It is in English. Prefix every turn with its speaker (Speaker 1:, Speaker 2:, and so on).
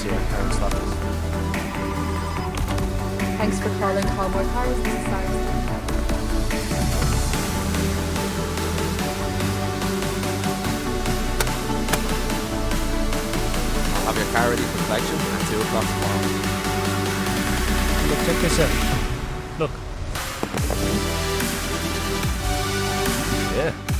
Speaker 1: see our car stopped.
Speaker 2: Thanks for calling Kylemore Cars. This is Sarah.
Speaker 3: Have your car ready for collection at 2 o'clock tomorrow.
Speaker 1: Look, check this out. Look.
Speaker 3: Yeah.